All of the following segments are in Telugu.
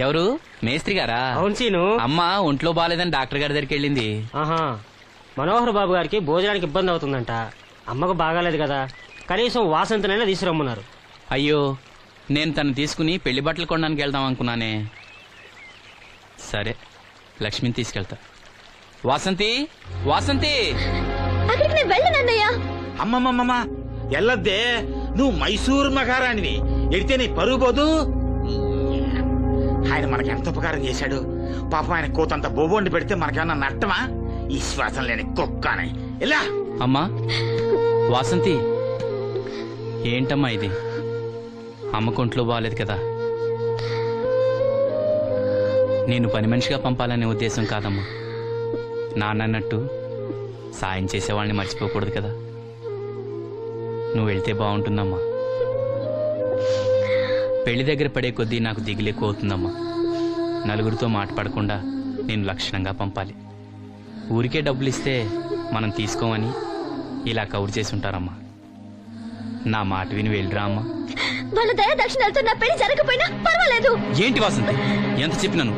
ఎవరు మేస్త్రి గారా? అవును సీను. అమ్మ ఒంట్లో బాలేదని డాక్టర్ గారి దగ్గరికి వెళ్ళింది. ఆహా, మనోహర్ బాబు గారికి భోజనానికి ఇబ్బంది అవుతుందంట. అమ్మకు బాగాలేదు కదా, కనీసం వాసంతనైనా తీసుకురమ్మన్నారు. అయ్యో, నేను తను తీసుకుని పెళ్లి బట్టలు కొనడానికి వెళ్దాం అనుకున్నానే. సరే, లక్ష్మిని తీసుకెళ్తా. వాసంతి, వాసంతి! అమ్మమ్మమ్మ ఎల్లద్దే, నువ్వు మైసూరు మహారాణివి. ఎడితే నీ పరుగు పోదు. ఆయన మనకి ఎంత ఉపకారం చేశాడు. పాపం ఆయన కోతంత బొబొండి పెడితే మనకేమన్నా నట్టమా? ఈ శ్వాసం లేని కుక్కనే. ఇలా అమ్మా వాసంతి, ఏంటమ్మా ఇది? అమ్మకుంట్లో బాగాలేదు కదా. నేను పని మనిషిగా పంపాలనే ఉద్దేశం కాదమ్మా. నాన్నన్నట్టు సాయం చేసేవాళ్ళని మర్చిపోకూడదు కదా. నువ్వు వెళ్తే బాగుంటుందమ్మా. పెళ్లి దగ్గర పడే కొద్దీ నాకు దిగులెక్కువ అవుతుందమ్మా. నలుగురితో మాట పడకుండా నేను లక్షణంగా పంపాలి. ఊరికే డబ్బులు ఇస్తే మనం తీసుకోమని ఇలా కవర్ చేసి ఉంటారమ్మా. నా మాట విని వెళ్ళిరా అమ్మా. వాళ్ళ దయా దక్షిణాలతో నా పెళ్లి జరగకపోయినా పర్వాలేదు. ఏంటి వాసంతి, ఎంత చెప్పినాను?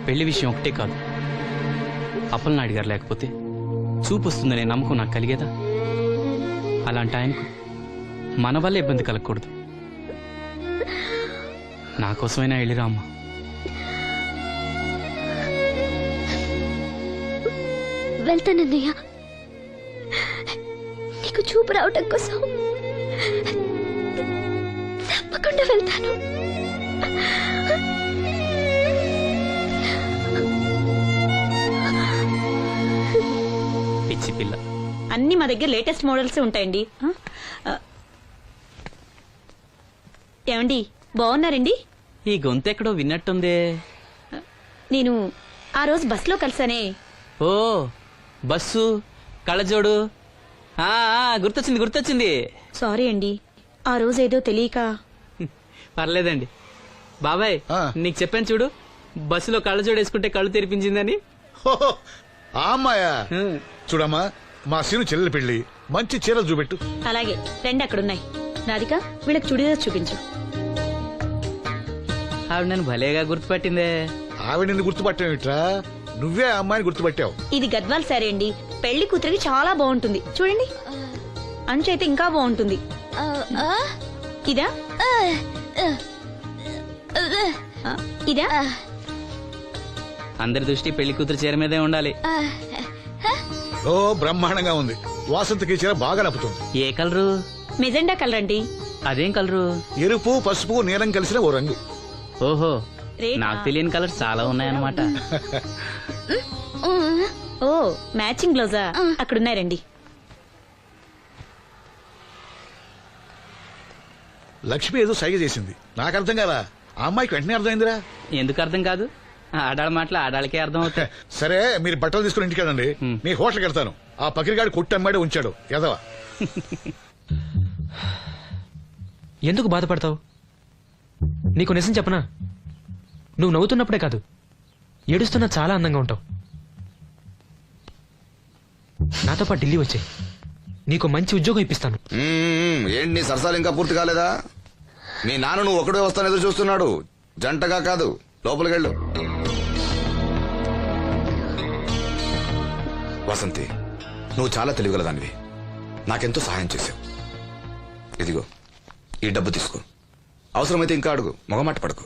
పెళ్లి విషయం ఒకటే కాదు, అప్పలనాయుడు గారు లేకపోతే చూపు వస్తుందనే నమ్మకం నాకు కలిగేదా? అలాంటి ఆయనకు మన వల్ల ఇబ్బంది కలగకూడదు. నా కోసమైనా వెళ్ళిరా అమ్మా. వెళ్తానన్నయ్య, నీకు చూపు రావటం కోసం తప్పకుండా వెళ్తాను. పిచ్చి పిల్ల. అన్ని మా దగ్గర లేటెస్ట్ మోడల్స్ ఉంటాయండి. ఏమండి, బాగున్నారండి? ఈ గొంతు ఎక్కడో విన్నట్టుందే. నేను ఆ రోజు బస్సులో కలిసానే. ఓ, బస్సు, కళ్ళజోడు. గుర్తొచ్చింది గుర్తొచ్చింది. సారీ అండి, ఆ రోజు ఏదో తెలియక. పర్లేదండి బాబాయ్, నీకు చెప్పాను చూడు, బస్సులో కళ్ళజోడు వేసుకుంటే కళ్ళు తెరిపించిందని. ఆ అమ్మాయా? చూడమ్మా, మా సీను చెల్లెలి పెళ్లి, మంచి చీరలు చూపెట్టు. అలాగే, రెండు అక్కడున్నాయి. రాధిక, వీళ్ళకి చుడిదార్ చూపించు. ఆవిడ నన్ను భలేగా గుర్తుపట్టిందే. ఆవిడ నిన్ను గుర్తుపట్టావిట్రా? నువ్వే ఆ అమ్మాయిని గుర్తుపట్టావు. ఇది గద్వాల్ సారీ అండి, పెళ్లి కూతురికి చాలా బాగుంటుంది. చూడండి, అంచు అయితే ఇంకా బాగుంటుంది. ఇదా ఇదా? అందరి దృష్టి పెళ్లి కూతురు చీర మీదే ఉండాలి. ఓ, బ్రహ్మాండంగా ఉంది. వాసంతకి చీర బాగా నప్పుతుంది. ఏ కలరు? మెజెండా కలర్ అండి. అదేం కలరు? ఎరుపు, పసుపు, నీలం కలిసిన ఓ రంగు. ఓహో, రేటా? నాకు తెలియని కలర్ చాలా ఉన్నాయన్నమాట. ఓ, మ్యాచింగ్ బ్లౌజా? అక్కడున్నారండి. లక్ష్మి ఏదో సైగ చేసింది, నాకు అర్థం కాదా? ఆ అమ్మాయికి వెంటనే అర్థమైందిరా. ఎందుకు అర్థం కాదు? ఆడాళ్ళ మాటలు ఆడాళ్ళకే అర్థం అవుతాయి. సరే, మీరు బట్టలు తీసుకుని ఇంటికి వెళ్ళండి. నీ హోటల్కి వెళ్తాను. ఆ పకిరిగాడు కొట్టి అమ్మాడే ఉంచాడు ఎదవా. ఎందుకు బాధపడతావు? నీకు నిజం చెప్పనా, నువ్వు నవ్వుతున్నప్పుడే కాదు, ఏడుస్తున్నా చాలా అందంగా ఉంటావు. నాతో పాటు ఢిల్లీ వచ్చాయి, నీకు మంచి ఉద్యోగం ఇప్పిస్తాను. ఏంటి నీ సరసాలు ఇంకా పూర్తి కాలేదా? మీ నాన్న నువ్వు ఒకడే వస్తాను ఎదురు చూస్తున్నాడు, జంటగా కాదు. లోపలికెళ్ళు. వసంతి, నువ్వు చాలా తెలివిగలదానివి. నాకెంతో సహాయం చేశావు. ఇదిగో ఈ డబ్బు తీసుకో. అవసరమైతే ఇంకా అడుగు, మొగమాట పడకు.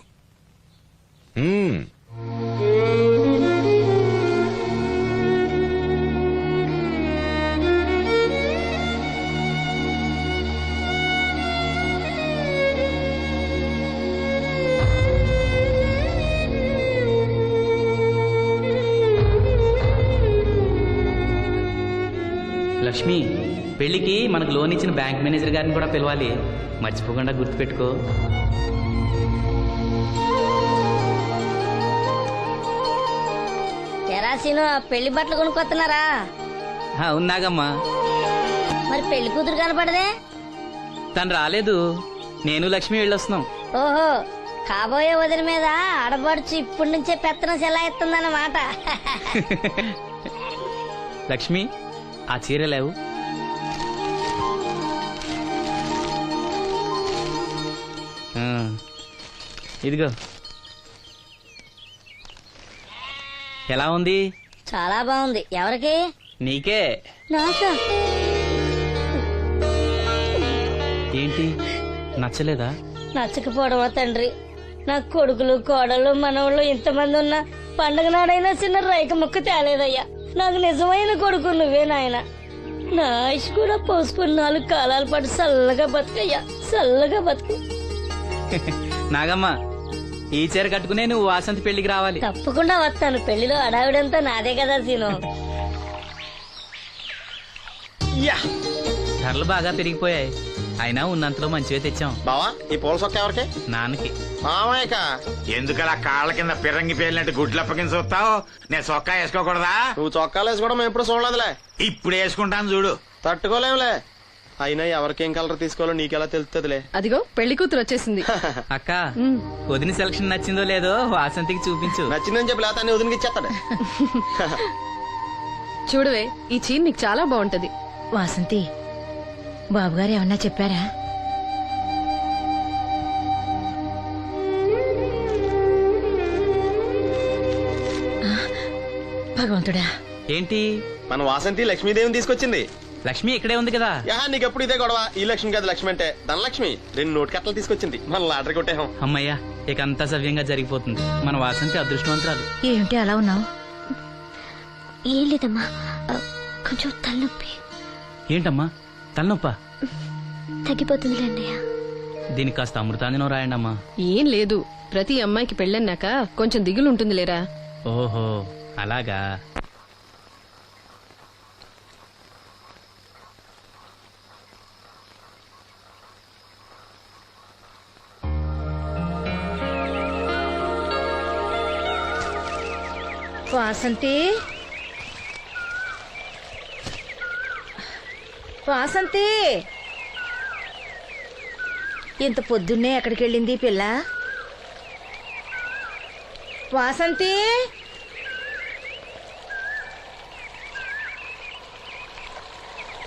లక్ష్మి, పెళ్లికి మనకు లోన్ ఇచ్చిన బ్యాంక్ మేనేజర్ గారిని కూడా పిలవాలి, మర్చిపోకుండా గుర్తుపెట్టుకో. తెరాసీను పెళ్లి బట్టలు కొనుక్కొస్తున్నారా? ఉన్నాగమ్మా. మరి పెళ్లి కూతురు కనపడదే? తను రాలేదు, నేను లక్ష్మి వెళ్ళొస్తున్నాం. ఓహో, కాబోయే వదిన మీద ఆడబడుచు ఇప్పటి నుంచే పెత్తనం సెలాయిస్తుందన్నమాట. లక్ష్మి, ఆ చీర లేవు. ఇదిగో. ఎలా ఉంది? చాలా బాగుంది. ఎవరికి? నీకే. నాకా? ఏంటి నచ్చలేదా? నచ్చకపోవడమా తండ్రి? నా కొడుకులు కోడళ్ళు మనవాళ్ళు ఇంతమంది ఉన్నా పండగ నాడైనా చిన్న రైక ముక్క తేలేదయ్యా. నాకు నిజమైన కొడుకు నువ్వే నాయన. నా ఆయుష్ కూడా పోసుకుని 4 కాలాల పాటు చల్లగా బతుకయ్యా, చల్లగా బతుకు. నాగమ్మ, ఈ చీర కట్టుకునే నువ్వు వాసంతి పెళ్లికి రావాలి. తప్పకుండా వస్తాను. పెళ్లిలో అడావిడంతా నాదే కదా సీను. ధరలు బాగా పెరిగిపోయాయి. అయినా ఉన్నంతలో మంచివే తెచ్చాం. బావా ఈ పూల సొక్క ఎవరికి? నాన్నకి. మామయ్యక. ఎందుకలా కాళ్ళ కింద పిరంగి పేలినట్టు గుడ్లు అప్పకించి చూస్తావు? నేను సొక్కా వేసుకోకూడదా? నువ్వు చొక్కాలు వేసుకోవడం మేము ఎప్పుడు చూడలేదులే. ఇప్పుడు వేసుకుంటాను చూడు. తట్టుకోలేములే. అయినా ఎవరికేం కలర్ తీసుకోవాలో నీకెలా తెలుస్తుందిలే. అదిగో పెళ్లి కూతురు వచ్చేసింది. అక్క, వదిన సెలక్షన్ నచ్చిందో లేదో వాసంతికి చూపించు. నచ్చిందని చెప్పి లేత వదిలికి ఇచ్చేస్తాడు. చూడవే, ఈ చీర నీకు చాలా బాగుంటది. వాసంతి, బాబుగారు ఏమన్నా చెప్పారా? భగవంతుడా. ఏంటి? మన వాసంతి లక్ష్మీదేవిని తీసుకొచ్చింది. లక్ష్మి ఇక్కడే ఉంది కదా. యా నీకెప్పుడు ఇదే గొడవ. ఈ లక్ష్మి కాదు లక్ష్మి అంటే ధనలక్ష్మి. 2 నోటు కట్టలు తీసుకొచ్చింది. మన లాటరీ కొట్టేహం. అమ్మయ్యా, ఇక అంతా సవ్యంగా జరిగిపోతుంది. మన వాసంతి అదృష్టవంతురాలు. ఏమిటి అలా ఉన్నావు? ఏం లేదమ్మా, కొంచెం తలనొప్పి. ఏంటమ్మా తలనొప్ప? తగ్గిపోతుంది అన్నయ్య. దీనికి కాస్త అమృతాంజనం రాయండి అమ్మా. ఏం లేదు, ప్రతి అమ్మాయికి పెళ్ళన్నాక కొంచెం దిగులు ఉంటుంది లేరా. ఓహో అలాగా. వాసంతి, వాసంతి, ఇంత పొద్దున్నే ఎక్కడికి వెళ్ళింది పిల్ల? వాసంతి,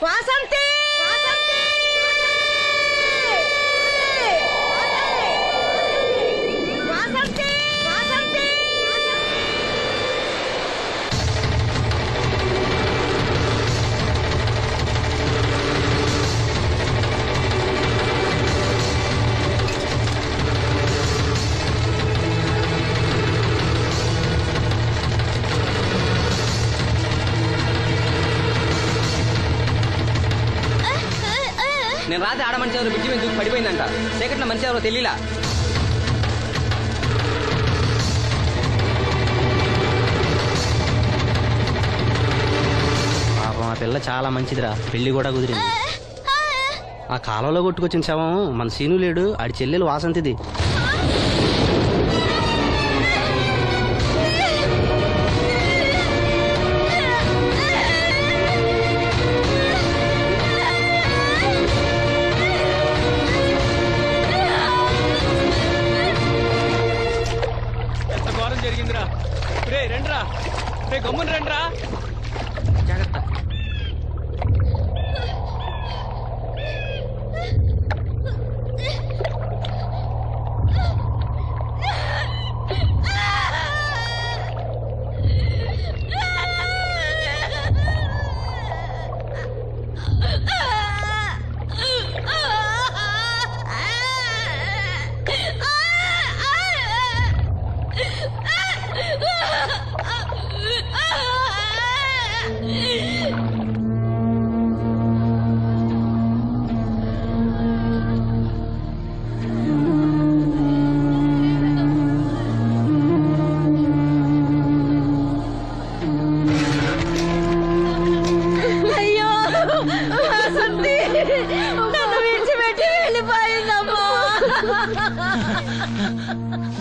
వాసంతి, వాసంతి, వాసంతి. నేను రాత్రి ఆడ మనిషి ఎవరు బిడ్జి మీద దూకి పడిపోయిందంట. చీకట్లో మనిషి ఎవరో తెలియలా. పాపం ఆ పిల్ల చాలా మంచిదిరా. పెళ్లి కూడా కుదిరింది. ఆ కాలంలో కొట్టుకొచ్చిన శవం మన సీను లేడు, ఆడి చెల్లెలు వాసంతిది. జరిగిందిరా. రే రండ్రా, రే గమ్మున రండ్రా. జాగ్రత్త.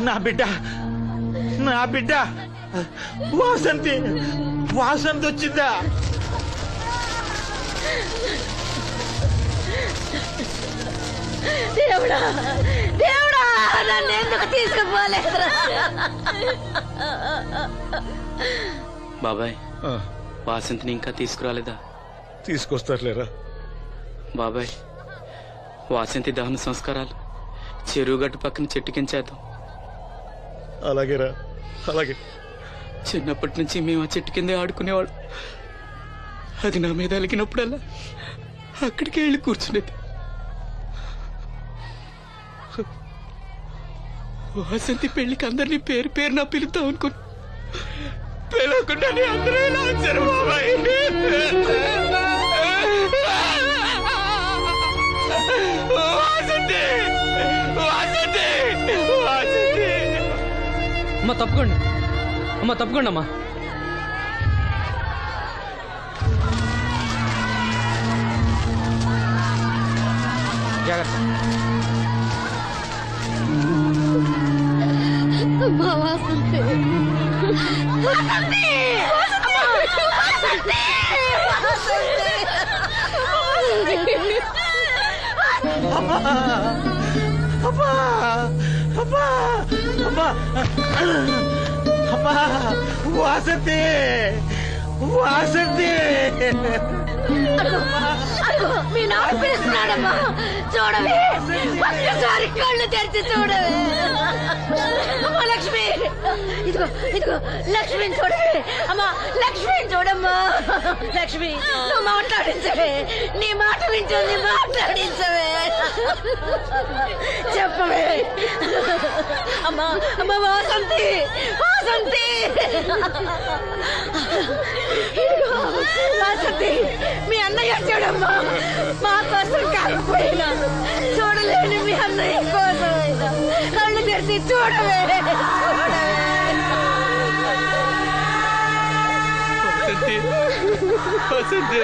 నా బిడ్డ, నా బిడ్డ వాసంతి, వాసంతి వచ్చిందా? దేవుడా, దేవుడా, నన్ను ఎందుకు తీసుకుపోలేదురా? బాబాయ్, వాసంతిని ఇంకా తీసుకురాలేదా? తీసుకొస్తారులేరా. బాబాయ్, వాసంతి దహన సంస్కారాలు చెరువు గట్టు పక్కన చెట్టు కించేద్దాం. అలాగేరా, అలాగే. చిన్నప్పటి నుంచి మేము ఆ చెట్టు కిందే ఆడుకునేవాడు. అది నా మీద అలిగినప్పుడల్లా అక్కడికి వెళ్ళి కూర్చునేది. వాసంతి పెళ్లికి అందరినీ పేరు పేరున పిలుద్దాం అనుకుని పిలవకుండానే అందరూ ఇలా వచ్చారు బాబాయ్. వాసంతి, వాసంతి, వాసంతి. అమ్మ తప్పుకోండి, అమ్మ తప్పుకోండి అమ్మా. జాగ్రత్త. అమ్మా వాసంతి, వాసంతి, వాసంతి, అబ్బా అబ్బా అబ్బా అబ్బా అబ్బా వాసంతి, వాసంతి. అదిగో మీ నాన్న పిలుస్తున్నాడమ్మా, చూడవే, ఒక్కసారి కళ్ళు తెరిచి చూడవే. అమ్మా లక్ష్మి, ఇదిగో ఇదిగో లక్ష్మిని చూడవే. అమ్మా లక్ష్మిని చూడమ్మా. లక్ష్మి, నువ్వు మాట్లాడించవే, నీ మాట వింటుంది, మాట్లాడించవే, చెప్పవే. అమ్మా అమ్మా వాసంతి, వాసంతి, ఇదిగో వాసంతి, మీ అన్నయ్య చూడమ్మా, మా కోసం కాకపోయినా చూడలేని మీ అన్నయ్య కోసమైనా కళ్ళు తెరిచి చూడవే, చూడవే. వసంతి,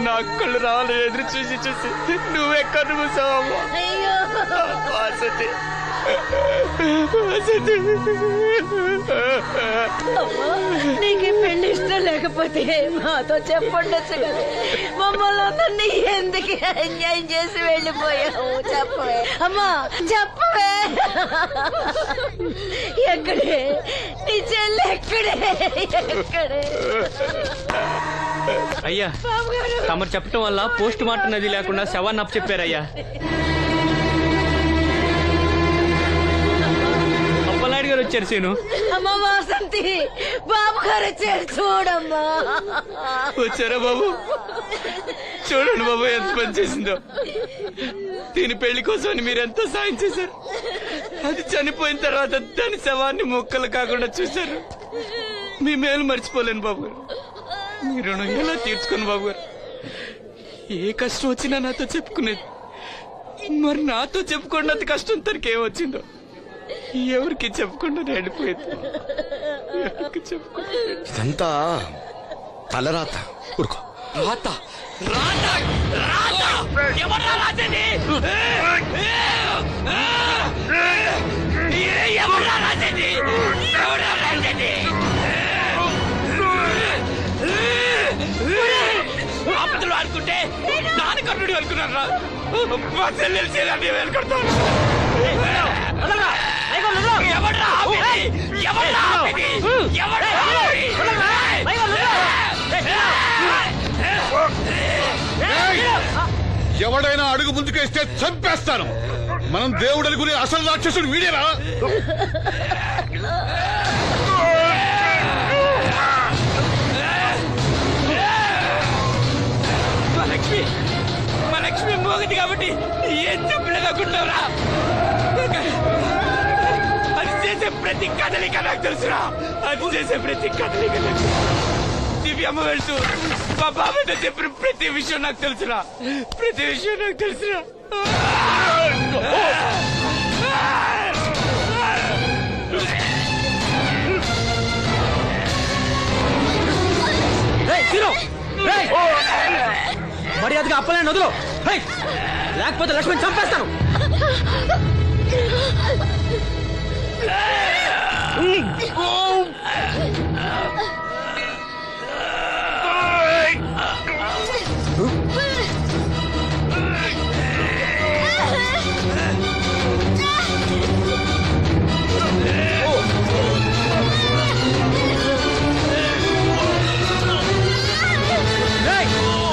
నా కళ్ళు రావాలి ఎదురు చూసి చూసి నువ్వెక్కడ కూసావమ్మా. అయ్యో వసంతి, వసంతి. అమ్మా, నీకు పెళ్లి ఇష్టం లేకపోతే మాతో చెప్పండొచ్చు కదా. మమ్మల్ని అందరినీ ఎందుకు ఎంజాయ్ చేసి వెళ్ళిపోయావు, చెప్పవే. అమ్మా చెప్పవే. ఎక్కడే నీ చెల్లి, ఎక్కడే, ఎక్కడే. అయ్యా, తమరు చెప్పటం వల్ల పోస్ట్ మార్టం నది లేకుండా శవాన్ని అప్పచెప్పారయ్యా. అప్పలనాయుడు గారు వచ్చారు సీను. అమ్మ వాసంతి, బాబు గారు వచ్చారు, చూడమ్మా. వచ్చారా బాబు? చూడండి బాబు ఎంత పని చేసిందో. దీని పెళ్లి కోసం మీరు ఎంతో సాయం చేశారు. అది చనిపోయిన తర్వాత దాని శవాన్ని ముక్కలు కాకుండా చూశారు. మీ మేలు మర్చిపోలేను బాబు గారు. మీ రుణం ఎలా తీర్చుకోను బాబు గారు. ఏ కష్టం వచ్చినా నాతో చెప్పుకునేది. మరి నాతో చెప్పుకున్నంత కష్టం తనకి ఏమొచ్చిందో ఎవరికి చెప్పకుండా వెళ్ళిపోయింది. ఎవరికి చెప్పకుండా ఇదంతా తలరాత. ఊరుకో. రాత, రాత, రాత. ఎవరా రాసేది? ఎవరా రాసేది? ఎవరా రాసేది? ఆపదలు అనుకుంటే దాని కన్నుడి అనుకున్నారా? మా చెల్లెలు చేయాలని వెళ్ళుకుంటాను. ఎవడ్రా ఆపేది? ఎవడ్రా ఆపేది? ఎవడ్రా ఆపేది? ఎవడైనా అడుగు ముందుకేస్తే చంపేస్తాను. మనం దేవుడు అనుకునే అసలు రాక్షసుడు వీడేరా? మా లక్ష్మి మోగది కాబట్టి ఏం చెప్పలేదనుకుంటున్నారా? అది చేసే ప్రతి కదలిక నాకు తెలుసురా. అది చేసే ప్రతి కదలిక నాకు దివ్యమ్మ వెళ్తూ మా బాబాయ్తో చెప్పిన ప్రతి విషయం నాకు తెలుసురా. ప్రతి విషయం నాకు తెలుసురా. మర్యాదగా అప్పలనాయుడు వదులు, లేకపోతే లక్ష్మణ్ చంపేస్తాను.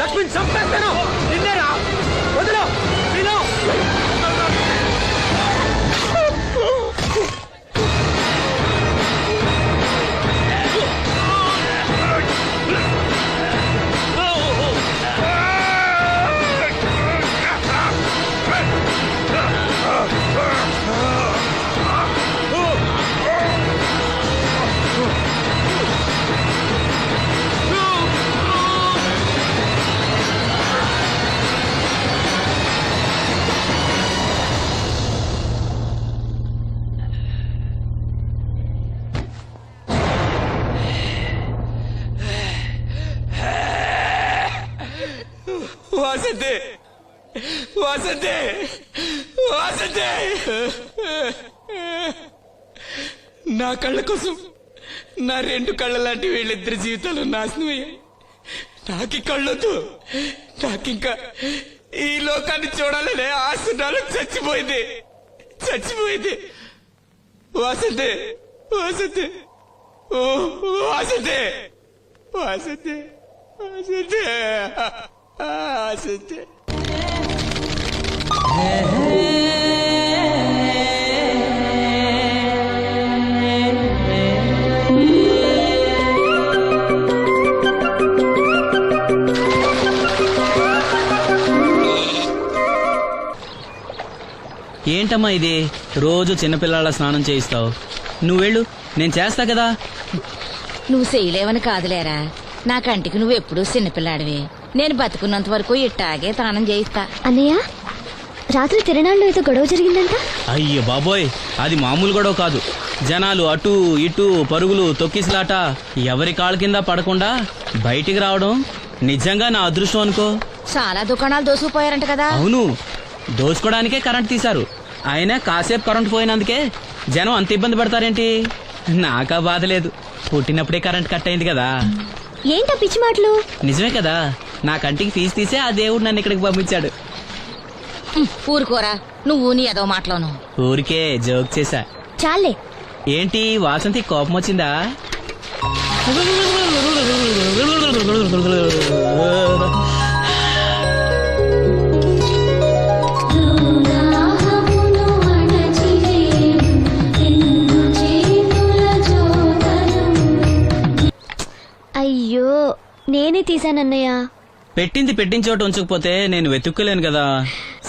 లక్ష్మణ్ చంపేస్తాను. నిన్నేరా, వదులు. వాసంతి వాసంతి నా కళ్ళ కోసం నా రెండు కళ్ళ లాంటి వీళ్ళిద్దరి జీవితాలు నాశనమయ్యాయి. నాకి కళ్ళొద్దు, నాకింకా ఈ లోకాన్ని చూడాలనే ఆశ నాలో చచ్చిపోయింది. వాసంతి వాసంతి ఓ వాసంతి వాసంతి వాసంతి వాసంతి. ఏంటమ్మా ఇది, రోజు చిన్నపిల్లల స్నానం చేయిస్తావు? నువ్వెళ్ళు, నేను చేస్తా కదా. నువ్వు చేయలేవని కాదులేరా, నా కంటికి నువ్వు ఎప్పుడూ చిన్నపిల్లాడివి. నేను బతుకున్నంత వరకు ఇట్టాగే స్నానం చేయిస్తా. అన్నయ్య, రాత్రి తిరణాల్లో ఏదో గొడవ జరిగిందంట. అయ్యో బాబోయ్, అది మామూలు గొడవ కాదు. జనాలు అటు ఇటు పరుగులు, తొక్కిసలాట, ఎవరి కాళ్ళ కింద పడకుండా బయటికి రావడం నిజంగా నా అదృష్టం అనుకో. చాలా దుకాణాలు దోసుకుపోయారంట కదా. అవును, దోచుకోవడానికే కరెంట్ తీశారు. అయినా కాసేపు కరెంట్ పోయినందుకే జనం అంత ఇబ్బంది పడతారేంటి? నాకా బాధ లేదు, పుట్టినప్పుడే కరెంట్ కట్ అయింది కదా. ఏంటా పిచ్చి మాటలు? నిజమే కదా, నా కంటికి ఫీజు తీసే ఆ దేవుడు నన్ను ఇక్కడికి పంపించాడు. ఊరుకోరా, నువ్వు నీ ఏదో మాటలోను. ఊరికే జోక్ చేశా. చాలే. ఏంటి వాసంతి, కోపం వచ్చిందా? అయ్యో, నేనే తీసానన్నయ్య. పెట్టిన చోట ఉంచకపోతే నేను వెతుక్కోలేను కదా.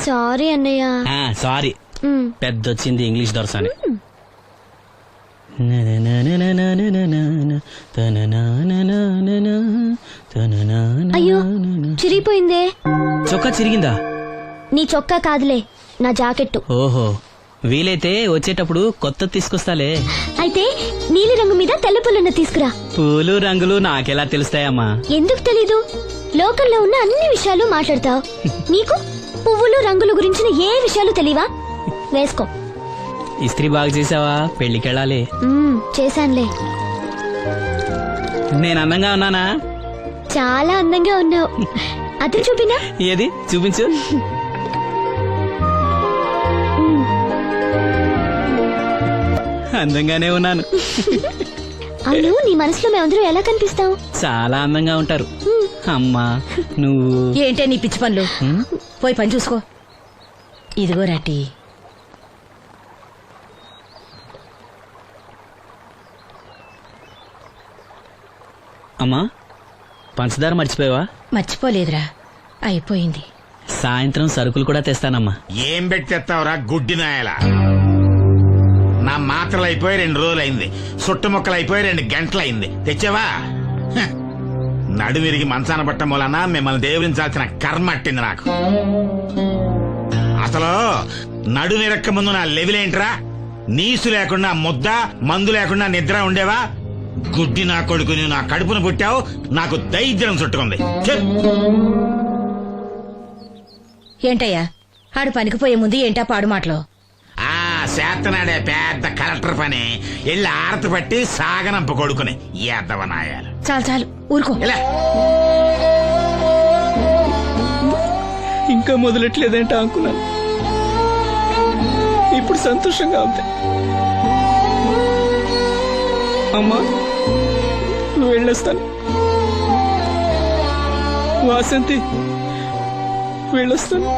సారీ అన్నయ్య. సారీ. పెద్దొచ్చింది ఇంగ్లీష్ దొరసాని. అయ్యో, చిరిగిపోయిందే. చొక్కా చిరిగిందా? నీ చొక్కా కాదులే, నా జాకెట్టు. ఓహో, వీలైతే వచ్చేటప్పుడు కొత్త తీసుకొస్తాలే. అయితే నీలి రంగు మీద తెల్ల పుల్లన్న తీసుకురా. పూలు రంగులు నాకెలా తెలుస్తాయమ్మా? ఎందుకు తెలీదు? లోకల్లో ఉన్న అన్ని విషయాలు మాట్లాడతావు. నీకు పువ్వులు రంగుల గురించిన ఏ విషయాలు తెలియవా? వేసుకో. ఇస్త్రీ బాగా చేసావా? పెళ్లికెళ్ళాలి. చేశానులే. నేను అందంగా ఉన్నానా? చాలా అందంగా ఉన్నావు. అతను చూపినా? ఏది చూపించు. అందంగానే ఉన్నాను. అవును, నీ మనసులో మేమందరం ఎలా కనిపిస్తాం? చాలా అందంగా ఉంటారు. అమ్మా నువ్వు ఏంటే నీ పిచ్చి పనులు? పోయి పని చూసుకో. ఇదిగో రాటి. అమ్మా, పంచదార మర్చిపోయావా? మర్చిపోలేదురా, అయిపోయింది. సాయంత్రం సరుకులు కూడా తెస్తానమ్మా. ఏం పెట్టి తెస్తావురా గుడ్డి నాయలా? నా మాత్రలు అయిపోయి 2 రోజులైంది, సుట్టుముక్కలు అయిపోయి 2 గంటలైంది. తెచ్చావా? నడుమిరిగి మంచాన పట్టం మూలన మిమ్మల్ని దేవురించాల్సిన కర్మ అట్టింది నాకు. అసలు నడుమిరక్క ముందు నా లెవెలేంట్రా? నీసు లేకుండా ముద్ద, మందు లేకుండా నిద్ర ఉండేవా? గుడ్డి నా కొడుకు, నువ్వు నా కడుపును పుట్టావు, నాకు దైద్యం చుట్టుకుంది. ఏంటయ్యా, ఆడు పనికిపోయే ముందు ఏంటా పాడు మాటలు? చేతనాడే పెద్ద కలెక్టర్ పని. ఎల్లి ఆరతి పట్టి సాగనంప కొడుకుని ఎద్దవనాయాలు. చాలు చాలు, ఊరుకో. ఇంకా మొదలెట్లేదేంటా అనుకున్నాను. ఇప్పుడు సంతోషంగా ఉంది. అమ్మా, నువ్వు వెళ్ళొస్తాను. వాసంతి, వెళ్ళొస్తాను.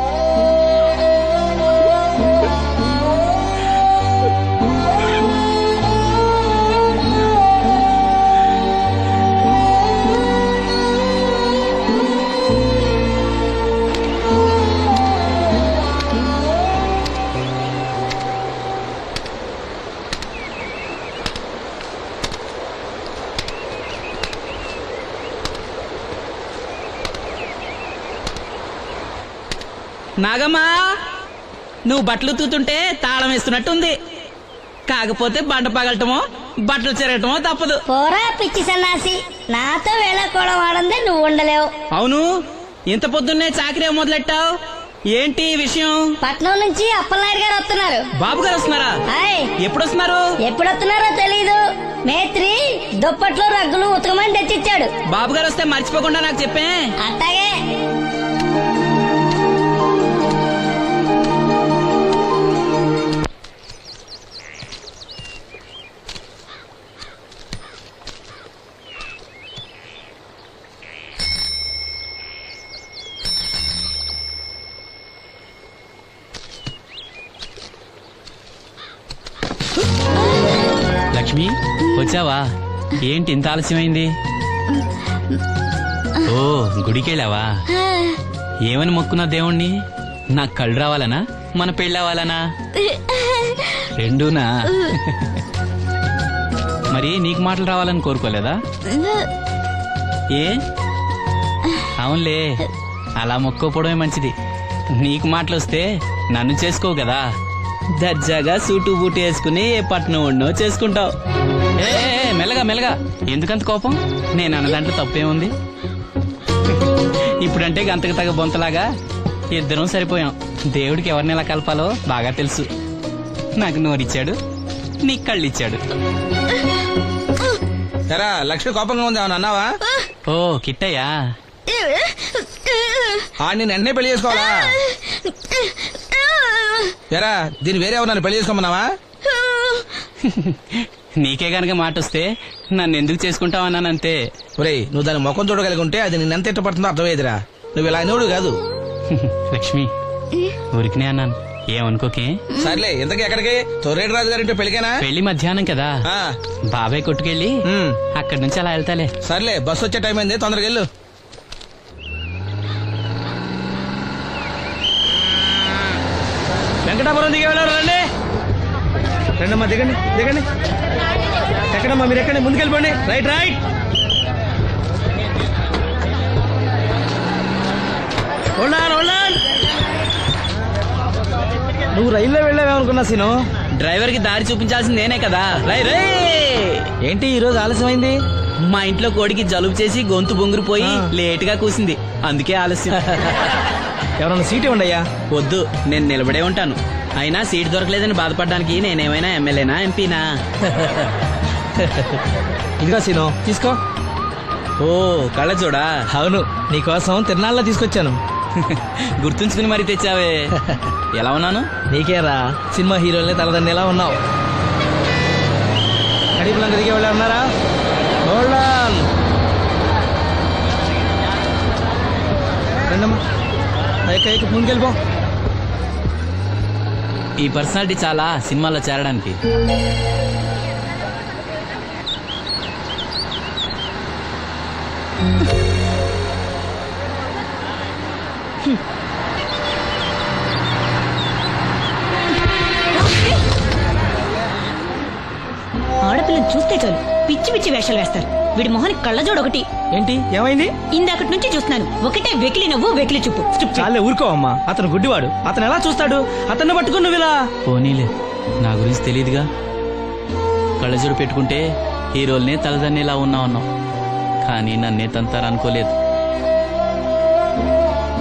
నాగమ్మా, నువ్వు బట్టలు తూతుంటే తాళం వేస్తున్నట్టుంది. కాకపోతే బండ పగలటమో బట్టలు చెరగటమో తప్పదు. పోరా పిచ్చి సన్నాసి, నాతో వేళకోవడం ఆడందే నువ్వు ఉండలేవు. అవును, ఇంత పొద్దున్నే చాకరీ మొదలెట్టావు? ఏంటి విషయం? పట్నం నుంచి అప్పలనాయుడు గారు వస్తున్నారు. బాబు గారు వస్తున్నారా? హాయ్. ఎప్పుడు వస్తున్నారు? ఎప్పుడు వస్తున్నారో తెలీదు. మేత్రి దుప్పట్లో రగ్గులు ఉతకమని తెచ్చిచ్చాడు. బాబు గారు వస్తే మర్చిపోకుండా నాకు చెప్పే. అట్టాగే. లక్ష్మి వచ్చావా? ఏంటి ఇంత ఆలస్యమైంది? ఓ గుడికెళ్ళావా? ఏమని మొక్కున్నా దేవుణ్ణి? నాకు కళ్ళు రావాలనా, మన పెళ్ళవాలనా? రెండూనా? మరి నీకు మాటలు రావాలని కోరుకోలేదా? ఏ అవునులే, అలా మొక్కోపోవడమే మంచిది. నీకు మాటలు వస్తే నన్ను చేసుకోవు కదా, దర్జాగా సూటు బూటు వేసుకుని ఏ పట్నం ఉండో చేసుకుంటావు. ఏ మెల్లగా మెల్లగా, ఎందుకంత కోపం? నేను అన్నదాంట్లో తప్పేముంది? ఇప్పుడంటే గంతకు తగ్గ బొంతలాగా ఇద్దరం సరిపోయాం. దేవుడికి ఎవరిని ఎలా కలపాలో బాగా తెలుసు. నాకు నోరిచ్చాడు, నీకు కళ్ళు ఇచ్చాడు. లక్ష్మి కోపంగా ఉంది ఏమన్నా అన్నావా? ఓ కిట్టయ్యా, నేను వెంటనే పెళ్లి చేసుకోవాలా? ఎరా దీన్ని వేరే ఎవరు పెళ్లి చేసుకోమన్నావా? నీకే గనక మాట వస్తే నన్ను ఎందుకు చేసుకుంటావన్నానంతే. ఒరేయ్, నువ్వు దాని ముఖం చూడగలిగి ఉంటే అది నిన్నెంత ఇష్టపడుతుందో అర్థమయ్యేదిరా. నువ్వు ఇలా అనేవాడు కాదు. లక్ష్మి ఊరికినే అన్నాను, ఏమనుకోకే. సర్లే, ఇంతకీ ఎక్కడికి? తొర్రేటి రాజు గారింటే పెళ్లికేనా? పెళ్లి మధ్యాహ్నం కదా, బాబాయ్ కొట్టుకెళ్ళి అక్కడి నుంచి అలా వెళ్తాలే. సర్లే, బస్సు వచ్చే టైం అయింది, తొందరగా వెళ్ళు. వెంకటాపురం దిగే వెళ్ళారు. రండి రండమ్మా, దిగండి దిగండి. ఎక్కడమ్మా మీరు? ఎక్కండి, ముందుకెళ్ళిపోండి. Right right. నువ్వు రైల్లో వెళ్ళావేమనుకున్నా సీను. డ్రైవర్ కి దారి చూపించాల్సింది నేనే కదా. ఏంటి ఈ రోజు ఆలస్యమైంది? మా ఇంట్లో కోడికి జలుబు చేసి గొంతు బొంగురుపోయి లేటుగా కూసింది, అందుకే ఆలస్యం. ఎవరన్నా సీట్ ఇవ్వండి అయ్యా. వద్దు, నేను నిలబడే ఉంటాను. అయినా సీట్ దొరకలేదని బాధపడడానికి నేనేమైనా ఎమ్మెల్యేనా, ఎంపీనా? ఇదిగో సీను, తీసుకో. ఓ కళ్ళ చూడా. అవును, నీకోసం తిరునాళ్ళ తీసుకొచ్చాను. గుర్తుంచుకుని మరీ తెచ్చావే. ఎలా ఉన్నాను? నీకేరా, సినిమా హీరోలనే తలదండి ఎలా ఉన్నావు. కడిపులంక దిగే వాళ్ళు ఉన్నారా? రండమ్మా, ముందుకెళ్ళిపో. ఈ పర్సనాలిటీ చాలా సినిమాలో చేరడానికి. ఆడపిల్లని చూస్తే చాలు పిచ్చి పిచ్చి వేషాలు వేస్తారు. వీడి మొహానికి కళ్ళజోడు ఒకటి. ఏంటి ఏమైంది? ఇందాకటి నుంచి చూస్తున్నాను, ఒకటే వెకిలి నవ్వు, వెకిలి చూపు. చాలే ఊరుకోవమ్మా, అతను గుడ్డివాడు. అతను ఎలా చూస్తాడు? అతన్ని పట్టుకుని నువ్వు ఇలా. పోనీలే, నా గురించి తెలియదుగా. కళ్ళజోడు పెట్టుకుంటే హీరోల్నే తలదన్నేలా ఉన్నావు, కానీ నన్నే తంతారనుకోలేదు.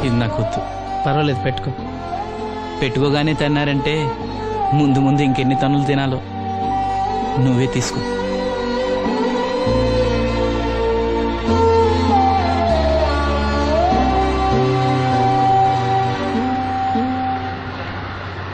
ఇది నాకు వద్దు. పర్వాలేదు, పెట్టుకో. పెట్టుకోగానే తన్నారంటే ముందు ముందు ఇంకెన్ని తన్నులు తినాలో. నువ్వే తీసుకో.